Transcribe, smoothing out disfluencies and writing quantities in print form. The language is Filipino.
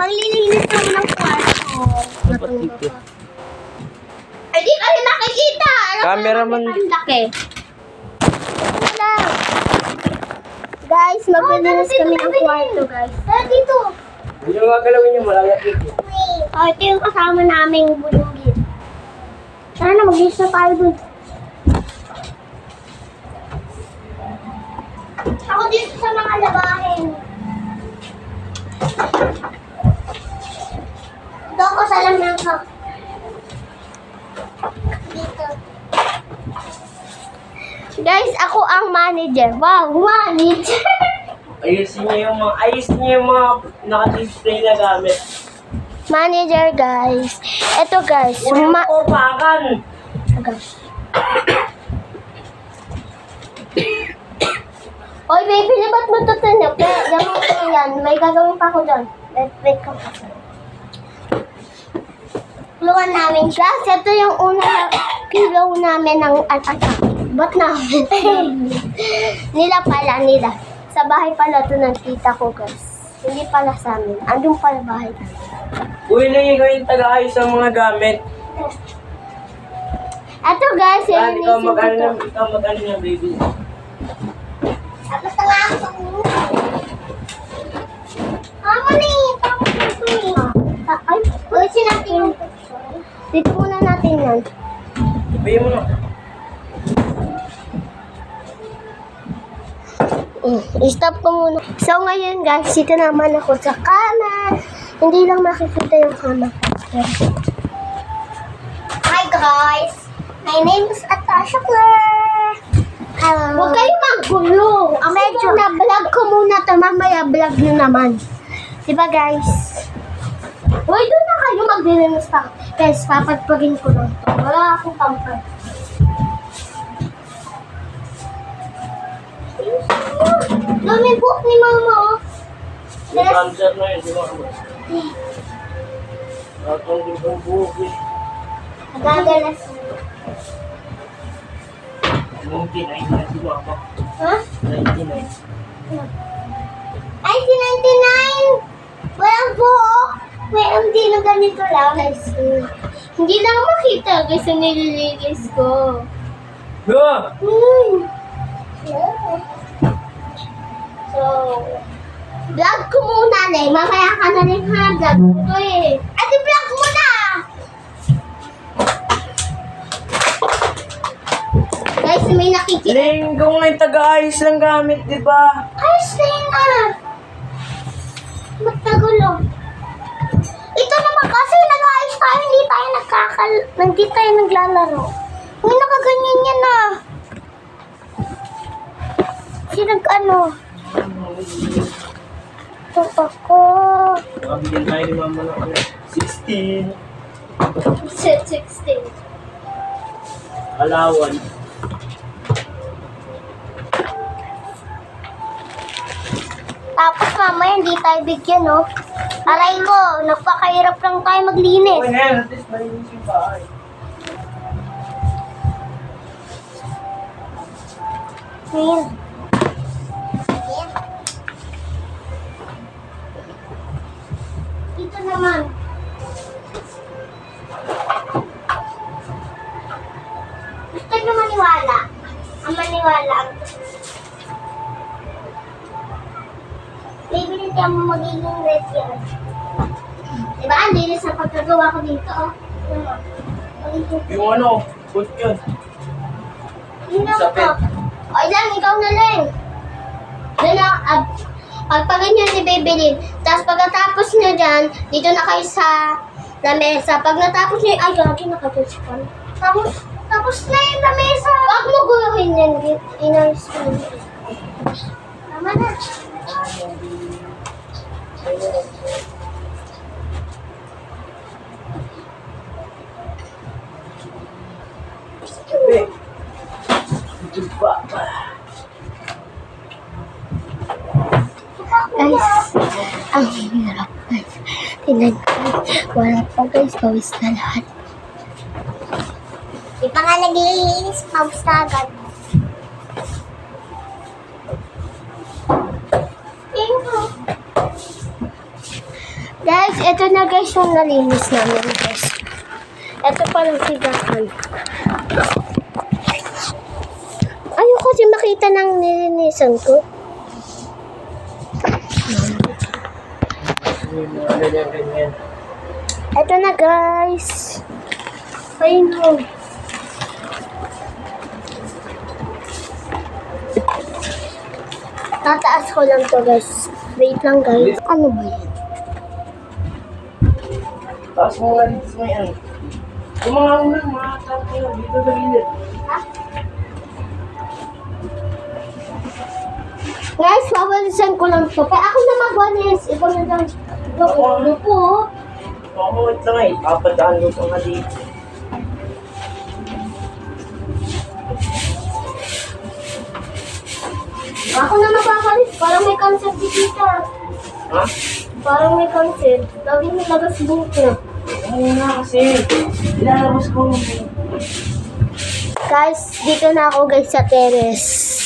Maglilinis naman ng kwarto. Natulog ka. Ay, di kayo nakikita. Cameraman. Ang laki. Ito lang. Guys, maglilinis kami ng kwarto, guys. Dito. Hindi nyo gagalawin yung malayat dito. Ito yung kasama naming bulunggit. Tara na, mag-linis na tayo dun. Ako dito sa mga labahin. Ito ako sa lamang ko. Dito. Guys, ako ang manager. Wow, manager! Ayusin niyo yung mga naka-display na gamit. Manager, guys. Ito, guys. Uy, upakan! Oy, baby, ba't mo tutunog? Gamot ko yan. May gagawin pa ako dyan. Wait ko pa. Tulungan namin siya. Ito yung unang kilo namin ng ba't namin? Nila pala, nila. Sa bahay pala ito ng tita ko, guys. Hindi pala sa amin. Andun pala bahay namin. Uy, ikaw yung taga-ayos ng mga gamit. Ito, guys. Saan Yung ikaw inisip ko. mag-ano niya, baby? Tapos na nga ako. Tama na eh. Tama na ito eh. Ay, ulisin natin yung picture. Dito muna natin yan. Sabihin mo na. I-stop ko muna. So ngayon guys, dito naman ako sa kama. Hindi lang makikita yung kama. Hi guys! My name is Atasha Claire. Huwag kayong magulo. Medyo na-vlog ko muna ito. Mamaya vlog nyo naman. Diba guys? Uy, doon na kayo maglilinis pa. Guys, papagpagin ko lang ito. Wala akong pampag. Dami buhok ni mama, oh. Yung cancer na yun, di ba? Atong yung buhok eh. Nagagalas. Yung tinay na si mama. Ha? 99. Ay, si 99! Walang buhok. Walang di na ganito lang. Hindi lang makita kasi nililinis ko. Yeah! So, vlog ko muna na eh. Mamaya ka na rin ha. Vlog ko eh. Ate, vlog mo na! Guys, may nakikita. Ling, ikaw nga yung taga-ayos ng gamit, di ba? Ayos na yun ah. Ba't nagulo? Ito naman kasi nag-ayos tayo. Hindi tayo naglalaro. Uy, nakaganyan yan ah. Nag-ano? Ito ako. Nakabigyan tayo ni mama ng 16. Set 16. Alawan. Tapos mamaya hindi tayo bigyan, no? Aray ko, nagpakahirap lang tayo maglinis. Okay, ngayon, at least malinis yung bahay. Ngayon. Dito naman. Gusto nyo maniwala? Ang maniwala ang bibili ka mo magiging red yan. Diba? Ang linis sa pagkagawa ko dito, oh. Yung ano, put yun. Yun na Sapit. ko. O lang, ikaw na lang. Doon na, pagpaganyan ni Baby Lynn. Tapos pagkatapos nyo dyan, dito na kayo sa lamesa. Pag natapos nyo, ay, gagi, nakatouch ka na. Tapos na yung lamesa. Huwag mo guluhin yan. Inayos ko. Tama na. Sabi. Ito pa. Guys, ang hirap guys. Tingnan guys, wala pa guys, pawis na lahat. Di pa nga naglilinis, pawis na agad. Guys, ito na guys yung nalinis namin guys. Ito palang sigahan. Ayoko kasi makita ng nilinisan ko. Ganyan. Ito na guys. Ayun mo. Tataas ko lang to guys. Wait lang guys. Ano ba yan? Tapos mo nga dito sa may ano. Yung mga ulan, mga tapos nga dito sa gilid. Guys, wawalisan ko lang to. Kaya ako na magwalis. Ikaw na lang. Ito po. Pakamawit lang eh. Papadaan ko pa nga dito. Ako na magwalis. Parang may cancer dito. Ha? Parang may cancer. Lagi nilagas buhok na. Ano na kasi. Ilalabas ko. Guys, dito na ako guys sa terrace.